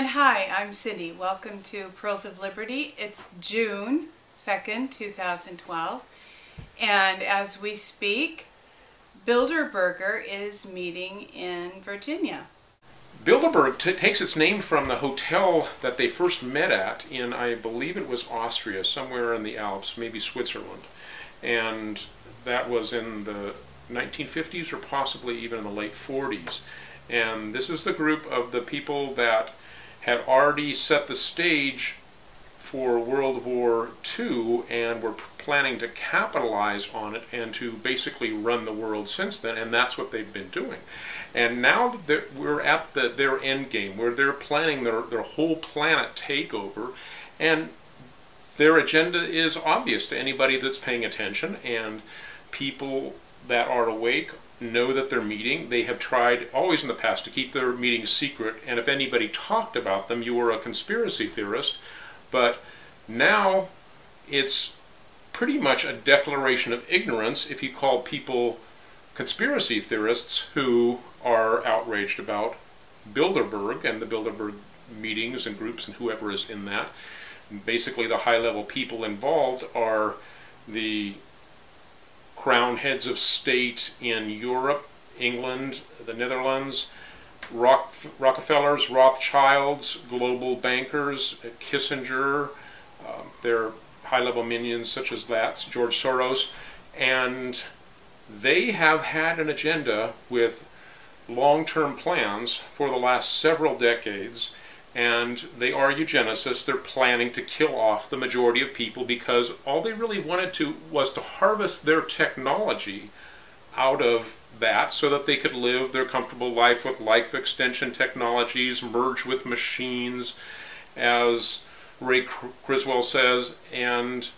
And hi, I'm Cindy. Welcome to Pearls of Liberty. It's June 2nd, 2012. And as we speak, Bilderberger is meeting in Virginia. Bilderberg takes its name from the hotel that they first met at in, I believe it was Austria, somewhere in the Alps, maybe Switzerland. And that was in the 1950s or possibly even in the late 40s. And this is the group of the people that had already set the stage for World War II and were planning to capitalize on it and to basically run the world since then, and that's what they've been doing. And now that we're at their end game, where they're planning their whole planet takeover, and their agenda is obvious to anybody that's paying attention, and people that are awake know that they're meeting. They have tried always in the past to keep their meetings secret, and if anybody talked about them, you were a conspiracy theorist. But now it's pretty much a declaration of ignorance if you call people conspiracy theorists who are outraged about Bilderberg and the Bilderberg meetings and groups and whoever is in that. Basically, the high-level people involved are the crown heads of state in Europe, England, the Netherlands, Rockefellers, Rothschilds, global bankers, Kissinger, their high-level minions such as that, George Soros, and they have had an agenda with long-term plans for the last several decades, and they are eugenicists. They're planning to kill off the majority of people because all they really wanted was to harvest their technology out of that so that they could live their comfortable life with life extension technologies, merge with machines, as Ray Kurzweil says, and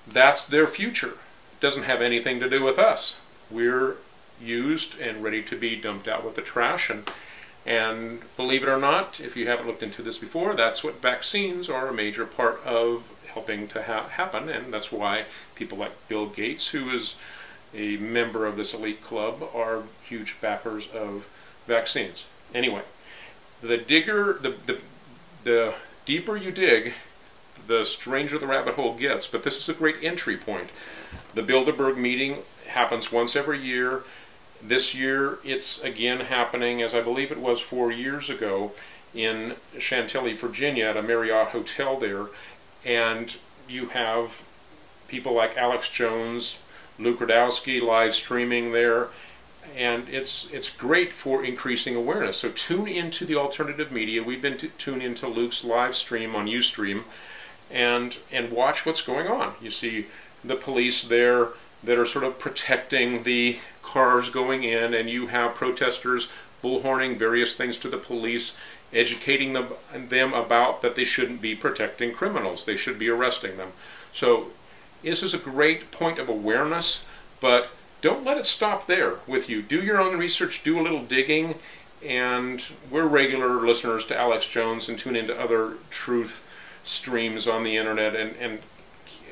that's their future. It doesn't have anything to do with us. We're used and ready to be dumped out with the trash, and believe it or not, if you haven't looked into this before, that's what vaccines are a major part of helping to happen, and that's why people like Bill Gates, who is a member of this elite club, are huge backers of vaccines. Anyway, the deeper you dig, the stranger the rabbit hole gets, but this is a great entry point. The Bilderberg meeting happens once every year. This year it's again happening, as I believe it was 4 years ago, in Chantilly, Virginia, at a Marriott hotel there, and you have people like Alex Jones, Luke Rudkowski live streaming there, and it's great for increasing awareness. So tune into the alternative media. We've been tuned into Luke's live stream on Ustream, and watch what's going on. You see the police there that are sort of protecting the cars going in, and you have protesters bullhorning various things to the police, educating them about that they shouldn't be protecting criminals. They should be arresting them. So this is a great point of awareness, but don't let it stop there with you. Do your own research, do a little digging, and we're regular listeners to Alex Jones and tune into other truth streams on the internet and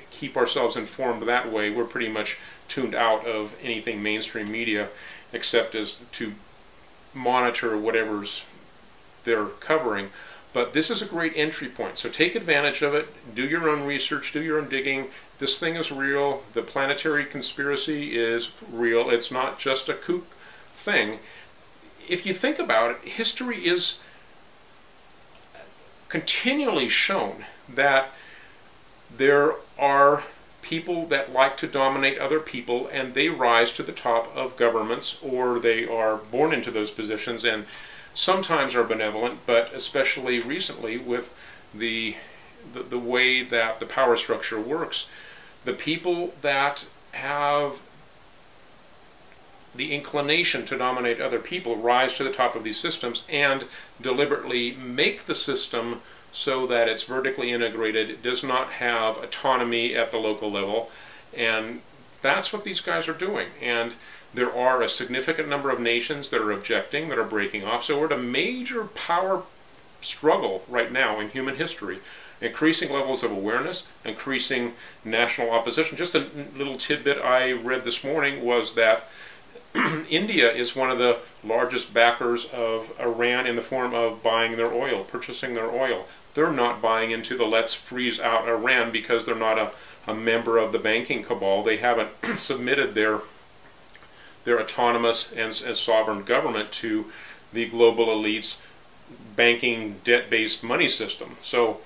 keep ourselves informed that way. We're pretty much tuned out of anything mainstream media except as to monitor whatever's they're covering. But this is a great entry point, so take advantage of it. Do your own research, do your own digging. This thing is real. The planetary conspiracy is real. It's not just a kook thing. If you think about it, history is continually shown that there are people that like to dominate other people, and they rise to the top of governments, or they are born into those positions and sometimes are benevolent, but especially recently with the way that the power structure works, the people that have the inclination to dominate other people rise to the top of these systems and deliberately make the system so that it's vertically integrated. It does not have autonomy at the local level, and that's what these guys are doing. And there are a significant number of nations that are objecting, that are breaking off. So we're at a major power struggle right now in human history. Increasing levels of awareness, increasing national opposition. Just a little tidbit I read this morning was that India is one of the largest backers of Iran in the form of buying their oil, purchasing their oil. They're not buying into the let's freeze out Iran because they're not a member of the banking cabal. They haven't submitted their autonomous and sovereign government to the global elites banking debt-based money system. So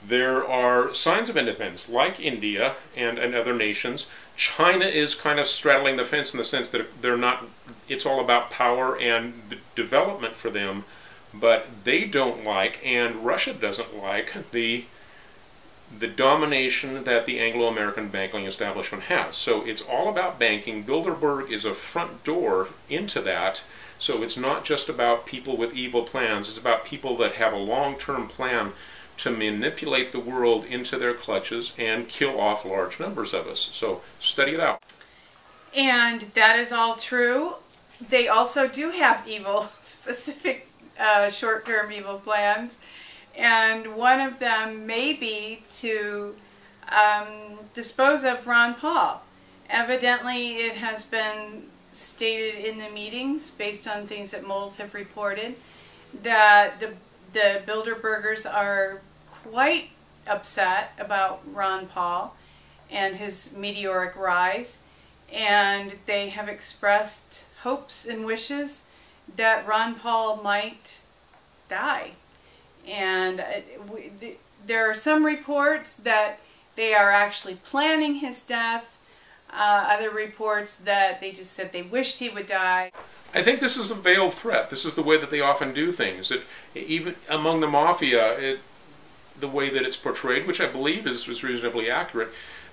there are signs of independence, like India and other nations. China is kind of straddling the fence in the sense that they're not, it's all about power and development for them, but they don't like, and Russia doesn't like, the domination that the Anglo-American banking establishment has. So it's all about banking. Bilderberg is a front door into that. So it's not just about people with evil plans, it's about people that have a long-term plan to manipulate the world into their clutches and kill off large numbers of us. So study it out. And that is all true. They also do have evil, specific short-term evil plans. And one of them may be to dispose of Ron Paul. Evidently, it has been stated in the meetings, based on things that moles have reported, that the Bilderbergers are quite upset about Ron Paul and his meteoric rise, and they have expressed hopes and wishes that Ron Paul might die. And there are some reports that they are actually planning his death, other reports that they just said they wished he would die. I think this is a veiled threat. This is the way that they often do things. Even among the mafia, the way that it's portrayed, which I believe is reasonably accurate,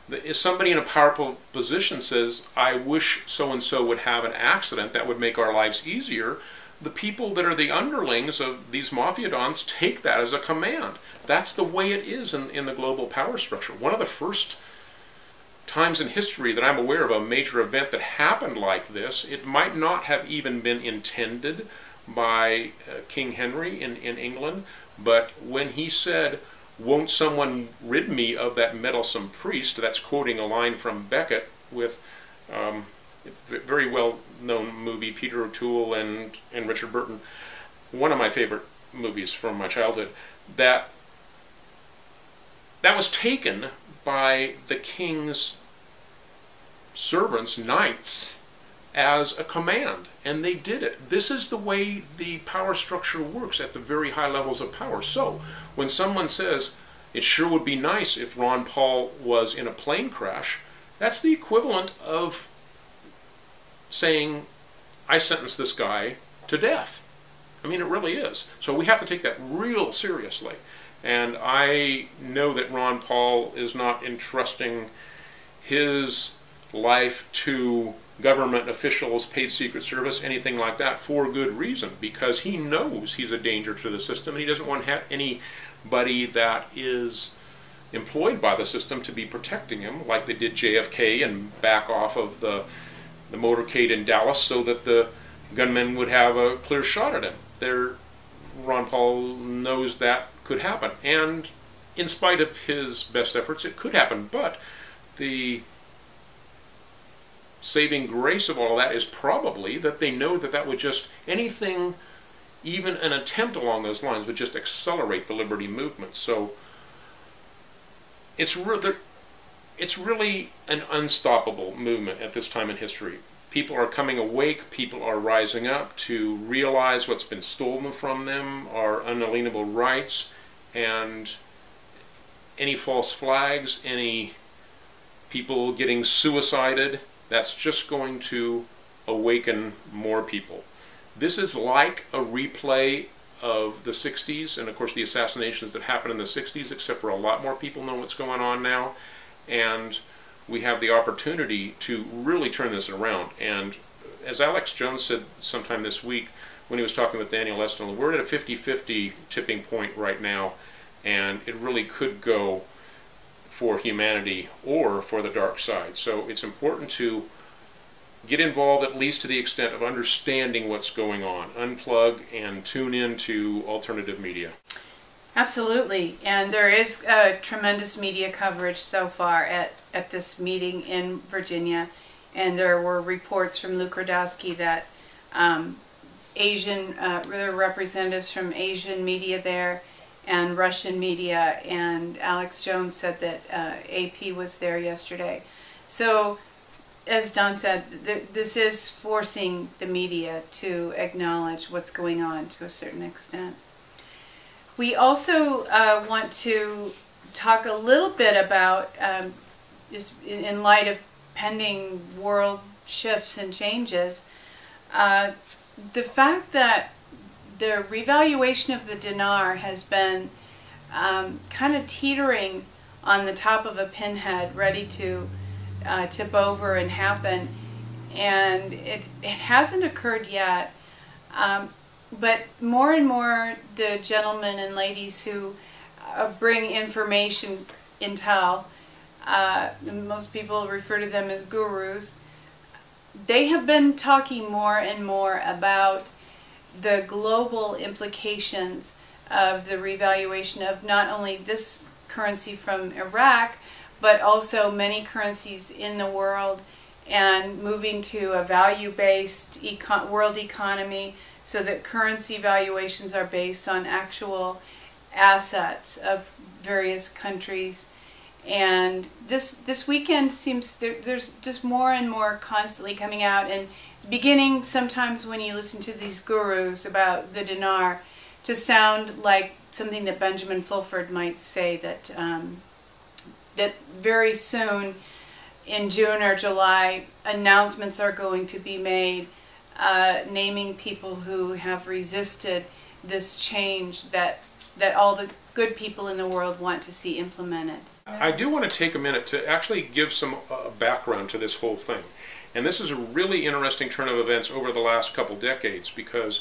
if somebody in a powerful position says, I wish so-and-so would have an accident that would make our lives easier, the people that are the underlings of these mafia dons take that as a command. That's the way it is in the global power structure. One of the first times in history that I'm aware of a major event that happened like this, it might not have even been intended by King Henry in England, but when he said, won't someone rid me of that meddlesome priest, that's quoting a line from Beckett with a very well-known movie, Peter O'Toole and Richard Burton, one of my favorite movies from my childhood, that was taken by the king's servants, knights, as a command, and they did it. This is the way the power structure works at the very high levels of power. So when someone says, it sure would be nice if Ron Paul was in a plane crash, that's the equivalent of saying, I sentenced this guy to death. I mean, it really is. So we have to take that real seriously. And I know that Ron Paul is not entrusting his life to government officials, paid Secret Service, anything like that, for good reason, because he knows he's a danger to the system, and he doesn't want to have anybody that is employed by the system to be protecting him, like they did JFK and back off of the motorcade in Dallas so that the gunmen would have a clear shot at him. Ron Paul knows that could happen, and in spite of his best efforts, it could happen, but the saving grace of all of that is probably that they know that that would just, anything, even an attempt along those lines, would just accelerate the liberty movement. So it's really an unstoppable movement at this time in history. People are coming awake, people are rising up to realize what's been stolen from them, our unalienable rights, and any false flags, any people getting suicided, that's just going to awaken more people. This is like a replay of the 60s, and of course the assassinations that happened in the 60s, except for a lot more people know what's going on now, and we have the opportunity to really turn this around. And as Alex Jones said sometime this week when he was talking with Daniel Eston, we're at a 50-50 tipping point right now, and it really could go for humanity or for the dark side. So it's important to get involved, at least to the extent of understanding what's going on. Unplug and tune in to alternative media. Absolutely, and there is tremendous media coverage so far at this meeting in Virginia, And there were reports from Luke Radowski that there were representatives from Asian media there and Russian media, and Alex Jones said that AP was there yesterday. So, as Don said, this is forcing the media to acknowledge what's going on to a certain extent. We also want to talk a little bit about, just in light of pending world shifts and changes, the fact that the revaluation of the dinar has been kind of teetering on the top of a pinhead, ready to tip over and happen, and it hasn't occurred yet, but more and more the gentlemen and ladies who bring information, intel, most people refer to them as gurus, they have been talking more and more about the global implications of the revaluation of not only this currency from Iraq, but also many currencies in the world, and moving to a value-based world economy so that currency valuations are based on actual assets of various countries. And this weekend seems there's just more and more constantly coming out, and it's beginning sometimes when you listen to these gurus about the dinar to sound like something that Benjamin Fulford might say, that that very soon in June or July announcements are going to be made naming people who have resisted this change that all the good people in the world want to see implemented. I do want to take a minute to actually give some background to this whole thing. And this is a really interesting turn of events over the last couple decades, because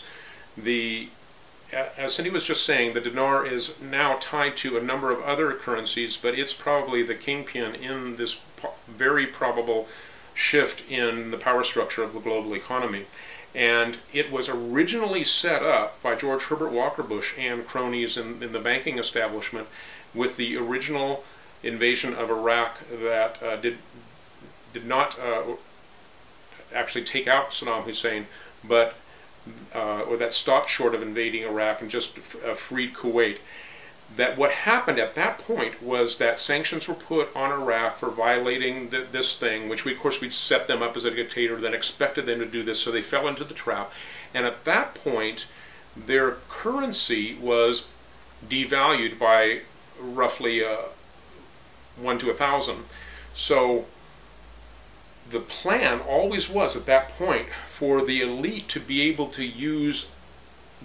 as Cindy was just saying, the dinar is now tied to a number of other currencies, but it's probably the kingpin in this very probable shift in the power structure of the global economy. And it was originally set up by George Herbert Walker Bush and cronies in the banking establishment with the original invasion of Iraq that did not actually take out Saddam Hussein, but or that stopped short of invading Iraq and just freed Kuwait. That what happened at that point was that sanctions were put on Iraq for violating this thing, which of course we'd set them up as a dictator, then expected them to do this, so they fell into the trap. And at that point, their currency was devalued by roughly 1 to 1,000. So the plan always was at that point for the elite to be able to use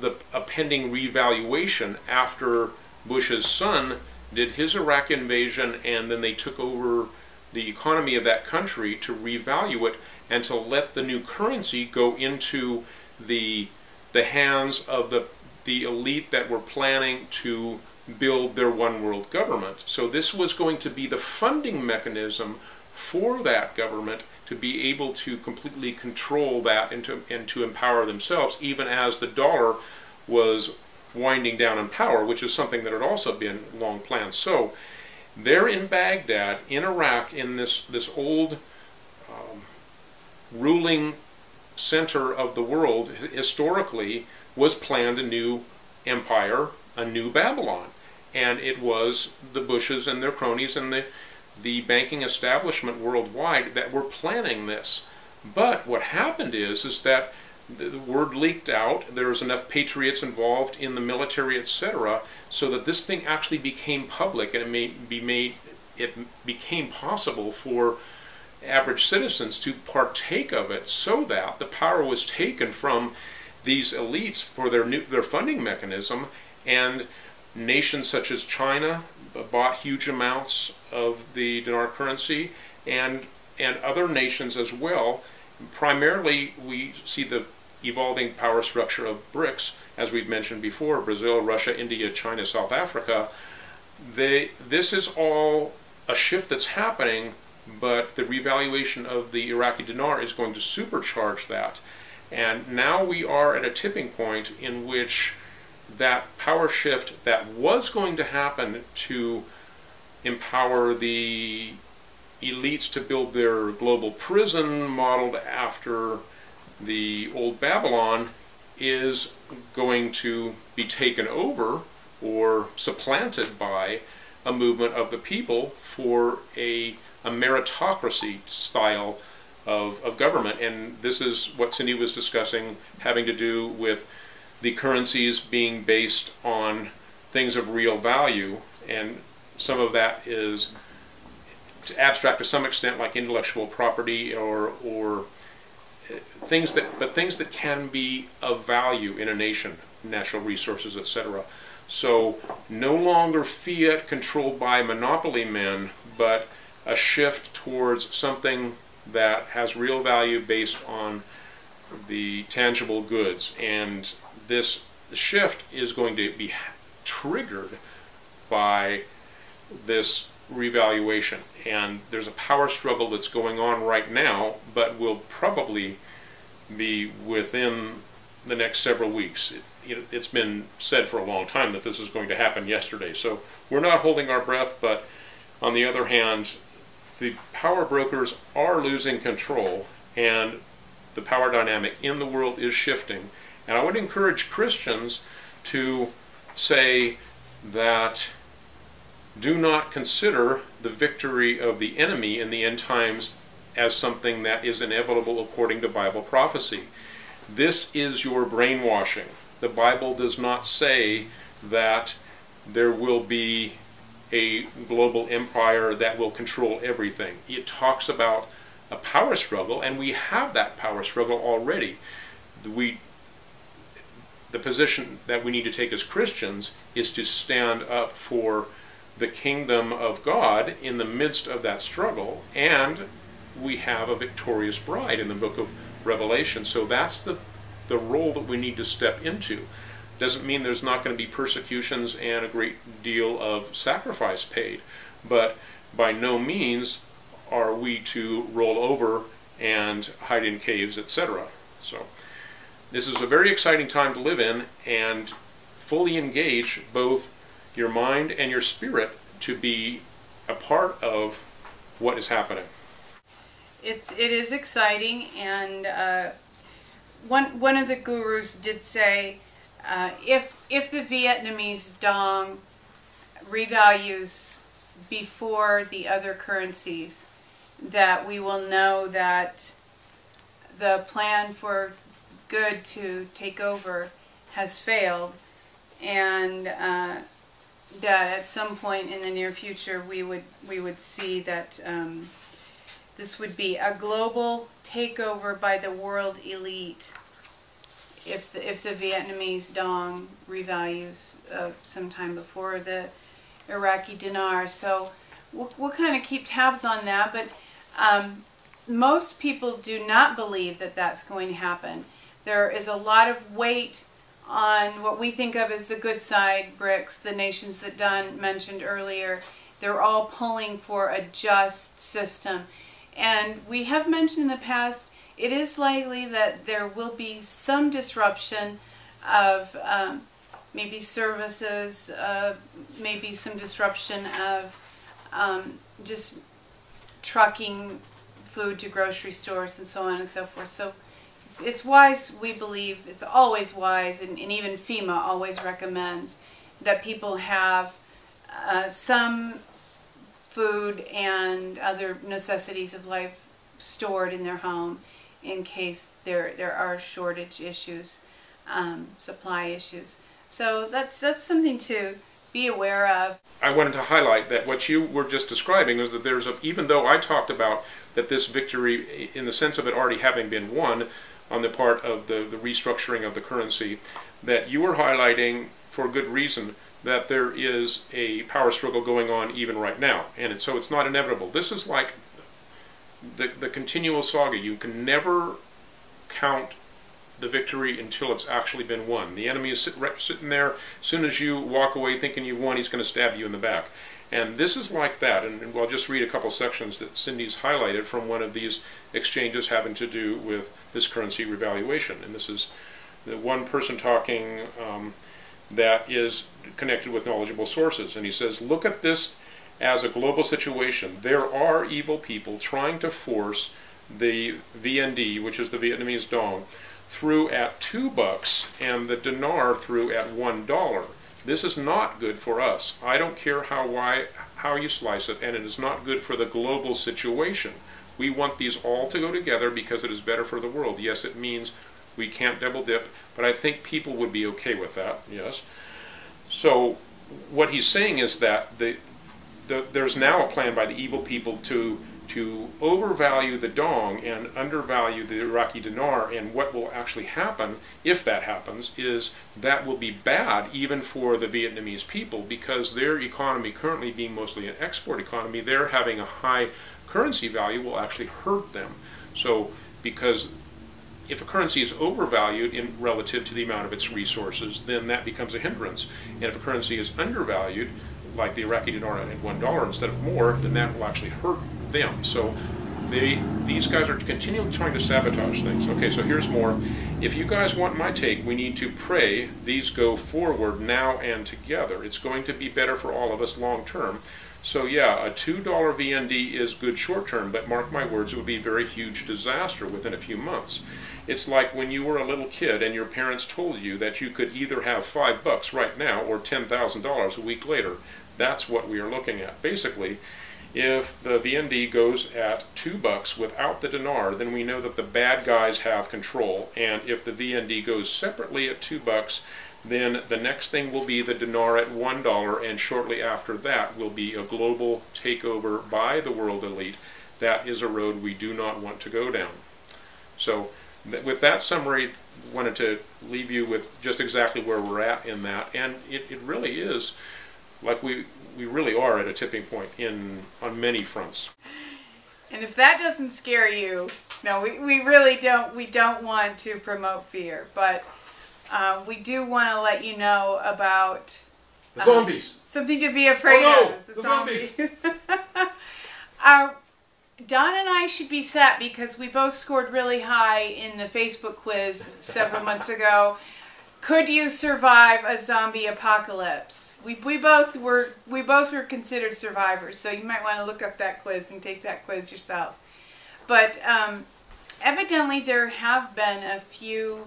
a pending revaluation after Bush's son did his Iraq invasion, and then they took over the economy of that country to revalue it and to let the new currency go into the hands of the elite that were planning to build their one world government. So this was going to be the funding mechanism for that government to be able to completely control that and to empower themselves, even as the dollar was winding down in power, which is something that had also been long planned. So there in Baghdad, in Iraq, in this old ruling center of the world, historically, was planned a new empire, a new Babylon. And it was the Bushes and their cronies and the banking establishment worldwide that were planning this. But what happened is that the word leaked out, there was enough patriots involved in the military, etc., so that this thing actually became public, and it became possible for average citizens to partake of it, so that the power was taken from these elites for their funding mechanism, and nations such as China bought huge amounts of the dinar currency, and other nations as well. Primarily, we see the evolving power structure of BRICS, as we've mentioned before: Brazil, Russia, India, China, South Africa. This is all a shift that's happening, but the revaluation of the Iraqi dinar is going to supercharge that. And now we are at a tipping point in which that power shift that was going to happen to empower the elites to build their global prison modeled after the old Babylon is going to be taken over or supplanted by a movement of the people for a meritocracy style of government. And this is what Cindy was discussing, having to do with the currencies being based on things of real value, and some of that is to abstract to some extent, like intellectual property or things that can be of value in a nation, natural resources, etc. So no longer fiat controlled by monopoly men, but a shift towards something that has real value based on the tangible goods. And this shift is going to be triggered by this revaluation. And there's a power struggle that's going on right now, but will probably be within the next several weeks. It's been said for a long time that this is going to happen yesterday. So we're not holding our breath, but on the other hand, the power brokers are losing control, and the power dynamic in the world is shifting. And I would encourage Christians to say that do not consider the victory of the enemy in the end times as something that is inevitable according to Bible prophecy. This is your brainwashing. The Bible does not say that there will be a global empire that will control everything. It talks about a power struggle, and we have that power struggle already. The position that we need to take as Christians is to stand up for the kingdom of God in the midst of that struggle, and we have a victorious bride in the book of Revelation. So that's the role that we need to step into. Doesn't mean there's not going to be persecutions and a great deal of sacrifice paid, but by no means are we to roll over and hide in caves, etc. So this is a very exciting time to live in, and fully engage both your mind and your spirit to be a part of what is happening. It is exciting, and one of the gurus did say, if the Vietnamese dong revalues before the other currencies, that we will know that the plan for good to take over has failed, and that at some point in the near future we would see that this would be a global takeover by the world elite if the Vietnamese dong revalues sometime before the Iraqi dinar. So we'll kind of keep tabs on that, but most people do not believe that that's going to happen. There is a lot of weight on what we think of as the good side, BRICS, the nations that Don mentioned earlier. They're all pulling for a just system. And we have mentioned in the past, it is likely that there will be some disruption of maybe services, maybe some disruption of just trucking food to grocery stores and so on and so forth. So it's wise, we believe, it's always wise, and even FEMA always recommends that people have some food and other necessities of life stored in their home in case there are shortage issues, supply issues. So that's something to be aware of. I wanted to highlight that what you were just describing is that there's even though I talked about that this victory, in the sense of it already having been won on the part of the restructuring of the currency, that you were highlighting for good reason that there is a power struggle going on even right now, and so it's not inevitable. This is like the continual saga. You can never count the victory until it's actually been won. The enemy is sitting there. As soon as you walk away thinking you won, he's going to stab you in the back. And this is like that. And I'll just read a couple sections that Cindy's highlighted from one of these exchanges having to do with this currency revaluation. And this is the one person talking that is connected with knowledgeable sources. And he says, look at this as a global situation. There are evil people trying to force the VND, which is the Vietnamese dong, through at $2 and the dinar through at $1. This is not good for us. I don't care how you slice it, and it is not good for the global situation. We want these all to go together because it is better for the world. Yes, it means we can't double dip, but I think people would be okay with that, yes. So what he's saying is that there's now a plan by the evil people to overvalue the dong and undervalue the Iraqi dinar, and what will actually happen, if that happens, is that will be bad even for the Vietnamese people, because their economy currently being mostly an export economy, their having a high currency value will actually hurt them. So because if a currency is overvalued in relative to the amount of its resources, then that becomes a hindrance. And if a currency is undervalued, like the Iraqi dinar at $1 instead of more, then that will actually hurt them. So these guys are continually trying to sabotage things. Okay, so here's more. If you guys want my take, we need to pray these go forward now and together. It's going to be better for all of us long term. So yeah, a $2 VND is good short term, but mark my words, it would be a very huge disaster within a few months. It's like when you were a little kid and your parents told you that you could either have $5 right now or $10,000 a week later. That's what we are looking at. Basically, if the VND goes at $2 without the dinar, then we know that the bad guys have control. And if the VND goes separately at $2, then the next thing will be the dinar at $1, and shortly after that will be a global takeover by the world elite. That is a road we do not want to go down. So with that summary, wanted to leave you with just exactly where we're at in that, and it really is like we really are at a tipping point on many fronts. And if that doesn't scare you, no, we really don't. We don't want to promote fear, but we do want to let you know about the zombies. Something to be afraid of. The zombies. Don and I should be set because we both scored really high in the Facebook quiz several months ago. Could you survive a zombie apocalypse? We both were considered survivors, so you might want to look up that quiz and take that quiz yourself. But evidently there have been a few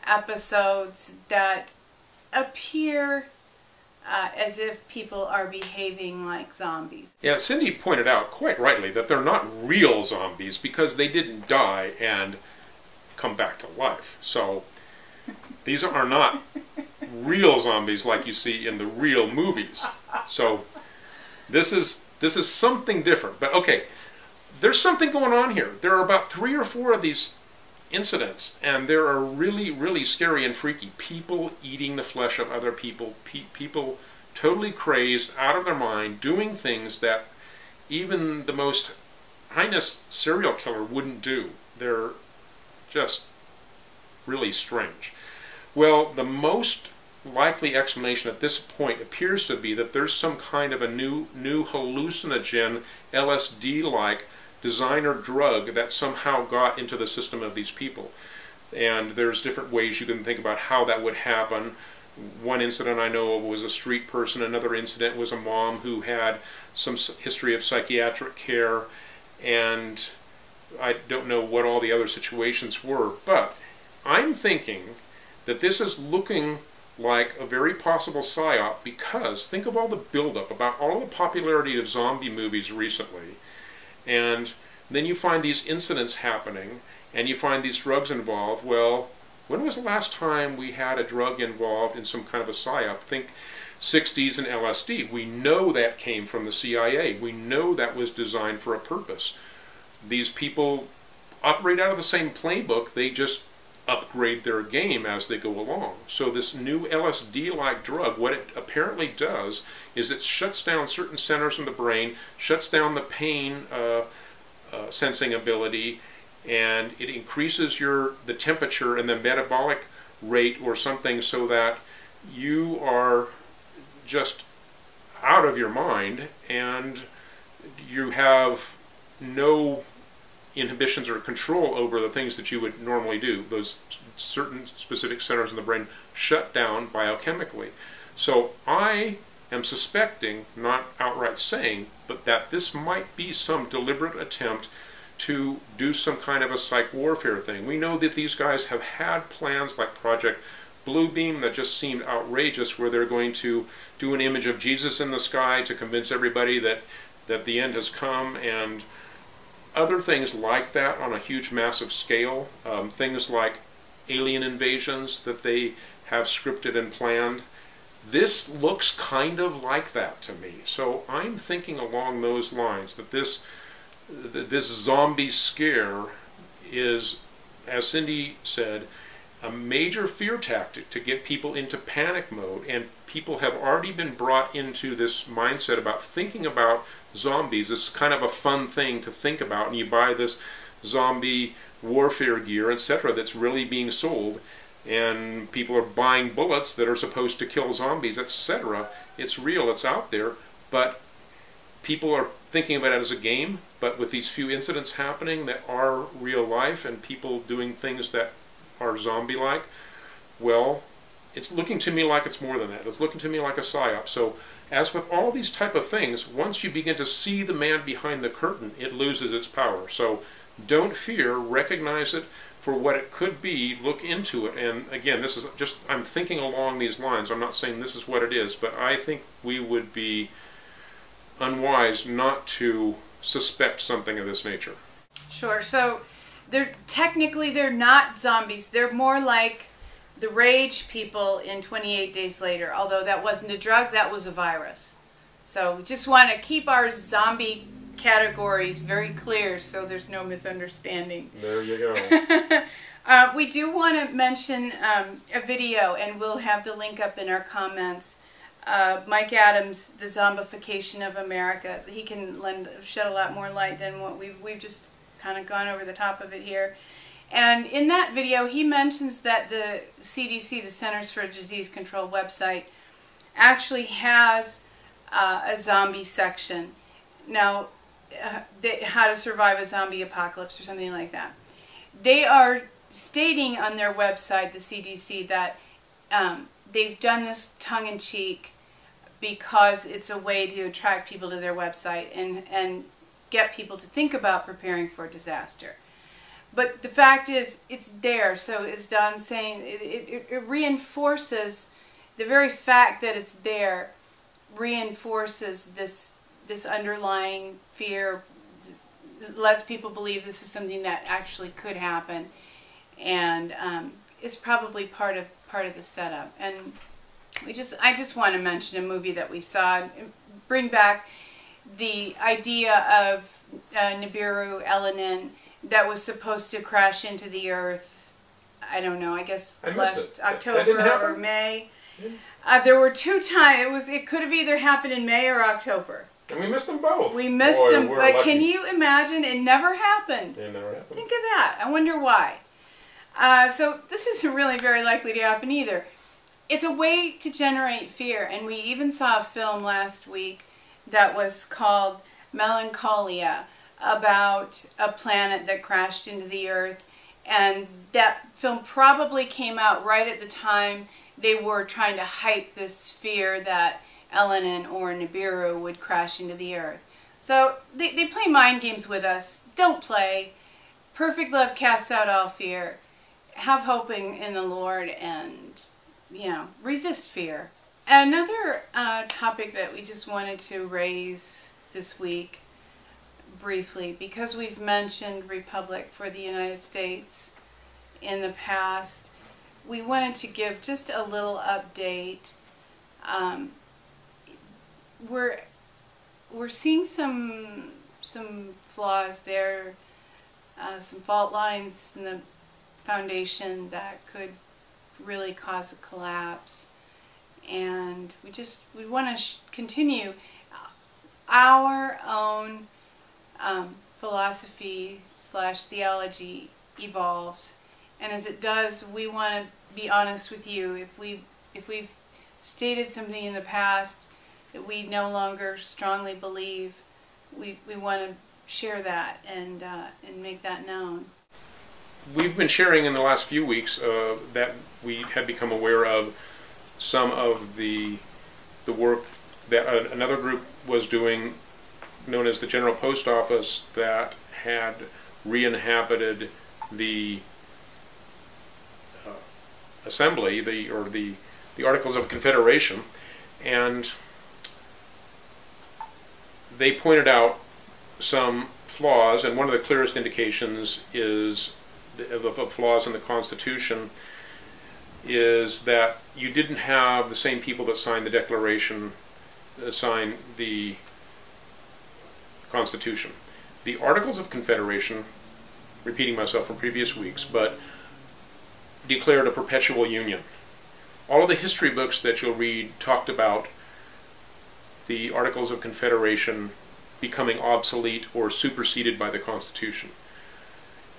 episodes that appear as if people are behaving like zombies. Yeah, Cindy pointed out quite rightly that they're not real zombies because they didn't die and come back to life. So these are not real zombies like you see in the real movies. So this is something different. But okay, there's something going on here. There are about 3 or 4 of these incidents, and they are really, really scary and freaky. People eating the flesh of other people, people totally crazed, out of their mind, doing things that even the most heinous serial killer wouldn't do. They're just really strange. Well, the most likely explanation at this point appears to be that there's some kind of a new hallucinogen, LSD-like designer drug that somehow got into the system of these people. And there's different ways you can think about how that would happen. One incident I know of was a street person. Another incident was a mom who had some history of psychiatric care. And I don't know what all the other situations were. But I'm thinking that this is looking like a very possible psyop, because think of all the buildup about all the popularity of zombie movies recently. And then you find these incidents happening, and you find these drugs involved. Well, when was the last time we had a drug involved in some kind of a psyop? Think 60s and LSD. We know that came from the CIA. We know that was designed for a purpose. These people operate out of the same playbook. They just upgrade their game as they go along. So this new LSD-like drug, what it apparently does is it shuts down certain centers in the brain, shuts down the pain sensing ability, and it increases the temperature and the metabolic rate or something, so that you are just out of your mind and you have no inhibitions or control over the things that you would normally do. Those certain specific centers in the brain shut down biochemically. So I am suspecting, not outright saying, but that this might be some deliberate attempt to do some kind of a psych warfare thing. We know that these guys have had plans like Project Bluebeam that just seemed outrageous, where they're going to do an image of Jesus in the sky to convince everybody that the end has come, and other things like that on a huge, massive scale. Things like alien invasions that they have scripted and planned. This looks kind of like that to me. So I'm thinking along those lines that this zombie scare is, as Cindy said, a major fear tactic to get people into panic mode, and people have already been brought into this mindset about thinking about zombies. It's kind of a fun thing to think about, and you buy this zombie warfare gear, etc., that's really being sold, and people are buying bullets that are supposed to kill zombies, etc. It's real, it's out there, but people are thinking about it as a game. But with these few incidents happening that are real life, and people doing things that are zombie-like, well, it's looking to me like it's more than that. It's looking to me like a psyop. So, as with all these type of things, once you begin to see the man behind the curtain, it loses its power. So, don't fear, recognize it for what it could be, look into it. And again, this is just, I'm thinking along these lines. I'm not saying this is what it is, but I think we would be unwise not to suspect something of this nature. Sure. So, technically they're not zombies. They're more like the rage people in 28 Days Later, although that wasn't a drug, that was a virus. So we just want to keep our zombie categories very clear so there's no misunderstanding. There you go. We do want to mention a video, and we'll have the link up in our comments. Mike Adams, The Zombification of America. He can shed a lot more light than what we've just kind of gone over the top of it here. And in that video, he mentions that the CDC, the Centers for Disease Control website, actually has a zombie section. Now, how to survive a zombie apocalypse or something like that. They are stating on their website, the CDC, that they've done this tongue-in-cheek because it's a way to attract people to their website and get people to think about preparing for a disaster. But the fact is, it's there. So as Don's saying, it reinforces, the very fact that it's there reinforces this underlying fear, lets people believe this is something that actually could happen, and is probably part of the setup. And I just want to mention a movie that we saw, bring back the idea of Nbiru, Elenin, that was supposed to crash into the earth, I don't know, I guess last October or May. Yeah. There were 2 times, it could have either happened in May or October. And we missed them both. We missed them, but lucky. Can you imagine? It never happened. It never happened. Think of that. I wonder why. So this isn't really very likely to happen either. It's a way to generate fear, and we even saw a film last week that was called Melancholia, about a planet that crashed into the earth, and that film probably came out right at the time they were trying to hype this fear that Elenin or Nbiru would crash into the earth. So they play mind games with us. Don't play. Perfect love casts out all fear. Have hope in the Lord, and resist fear. Another topic that we just wanted to raise this week briefly, because we've mentioned Republic for the United States in the past, we wanted to give just a little update. We're seeing some flaws there, some fault lines in the foundation that could really cause a collapse, and we want to continue our own philosophy / theology evolves, and as it does, we want to be honest with you. If we've stated something in the past that we no longer strongly believe, we want to share that and make that known. We've been sharing in the last few weeks that we had become aware of some of the work that another group was doing, known as the General Post Office, that had re-inhabited the Assembly, the Articles of Confederation, and they pointed out some flaws, and one of the clearest indications is of flaws in the Constitution is that you didn't have the same people that signed the Declaration sign the Constitution. The Articles of Confederation, repeating myself from previous weeks, but declared a perpetual union. All of the history books that you'll read talked about the Articles of Confederation becoming obsolete or superseded by the Constitution.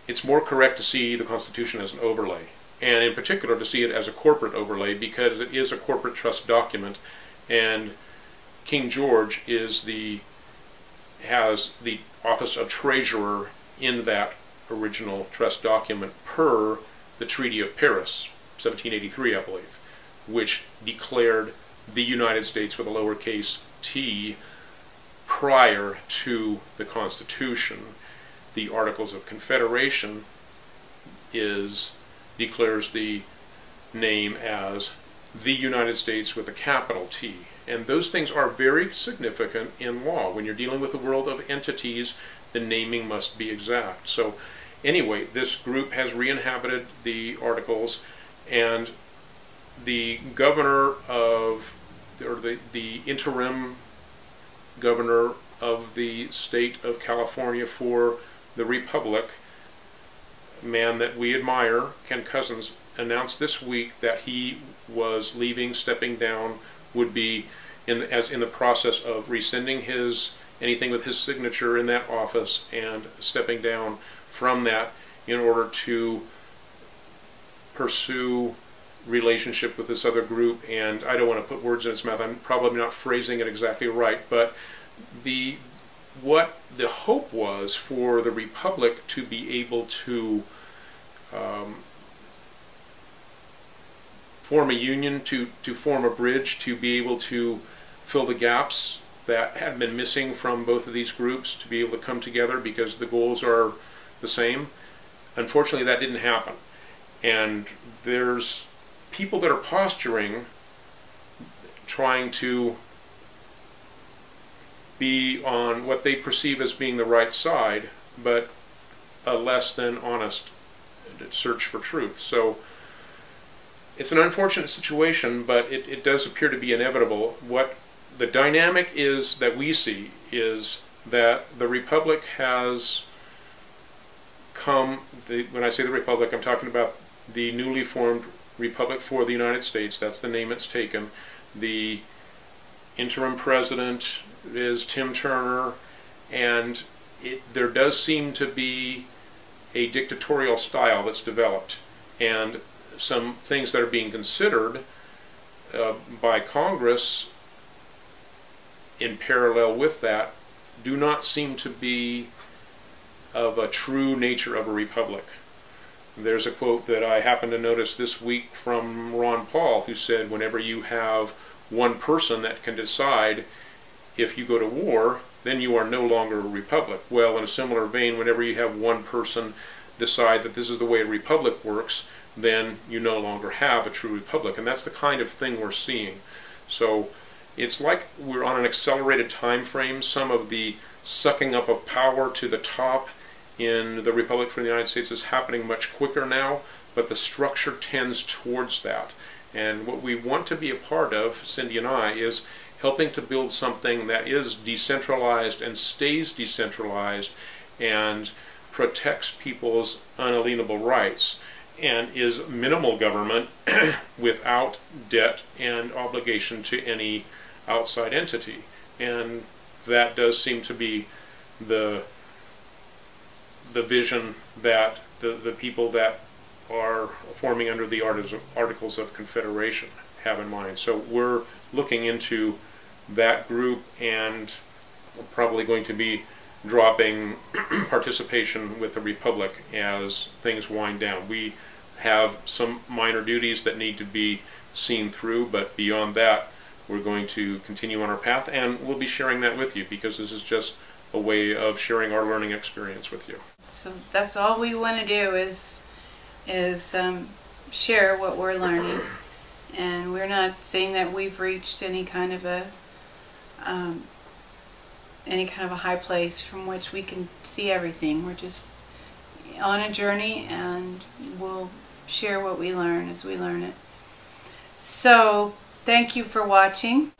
It's more correct to see the Constitution as an overlay, and in particular to see it as a corporate overlay, because it is a corporate trust document, and King George has the office of treasurer in that original trust document per the Treaty of Paris, 1783, I believe, which declared the United States with a lowercase t prior to the Constitution. The Articles of Confederation declares the name as the United States with a capital T. And those things are very significant in law. When you're dealing with a world of entities, the naming must be exact. So anyway, this group has re-inhabited the Articles, and the governor of, or the interim governor of the state of California for the Republic, a man that we admire, Ken Cousins, announced this week that he was leaving, stepping down, would be in the process of rescinding anything with his signature in that office and stepping down from that in order to pursue relationship with this other group. And I don't want to put words in its mouth, I'm probably not phrasing it exactly right, but what the hope was for the Republic to be able to form a union, to form a bridge, to be able to fill the gaps that had been missing from both of these groups, to be able to come together because the goals are the same. Unfortunately, that didn't happen. And there's people that are posturing, trying to be on what they perceive as being the right side, but a less than honest search for truth. So it's an unfortunate situation, but it does appear to be inevitable. What the dynamic is that we see is that the Republic has come, when I say the Republic, I'm talking about the newly formed Republic for the United States. That's the name it's taken. The interim president is Tim Turner, and there does seem to be a dictatorial style that's developed, and some things that are being considered by Congress in parallel with that do not seem to be of a true nature of a republic. There's a quote that I happened to notice this week from Ron Paul, who said, whenever you have one person that can decide if you go to war, then you are no longer a republic. Well, in a similar vein, whenever you have one person decide that this is the way a republic works, then you no longer have a true republic. And that's the kind of thing we're seeing. So it's like we're on an accelerated time frame. Some of the sucking up of power to the top in the Republic for the United States is happening much quicker now, but the structure tends towards that. And what we want to be a part of, Cindy and I, is helping to build something that is decentralized and stays decentralized and protects people's unalienable rights and is minimal government without debt and obligation to any outside entity. And that does seem to be the vision that the people that are forming under the Articles of Confederation have in mind. So we're looking into that group, and we're probably going to be dropping participation with the Republic as things wind down. We have some minor duties that need to be seen through, but beyond that, we're going to continue on our path, and we'll be sharing that with you because this is just a way of sharing our learning experience with you. So that's all we want to do is share what we're learning, and we're not saying that we've reached any kind of a high place from which we can see everything. We're just on a journey, and we'll share what we learn as we learn it. So thank you for watching.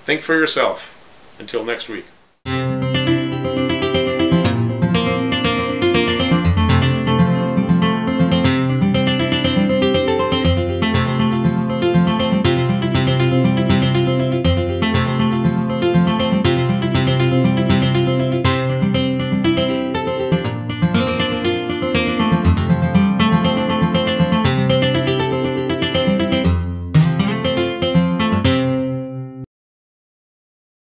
Think for yourself. Until next week.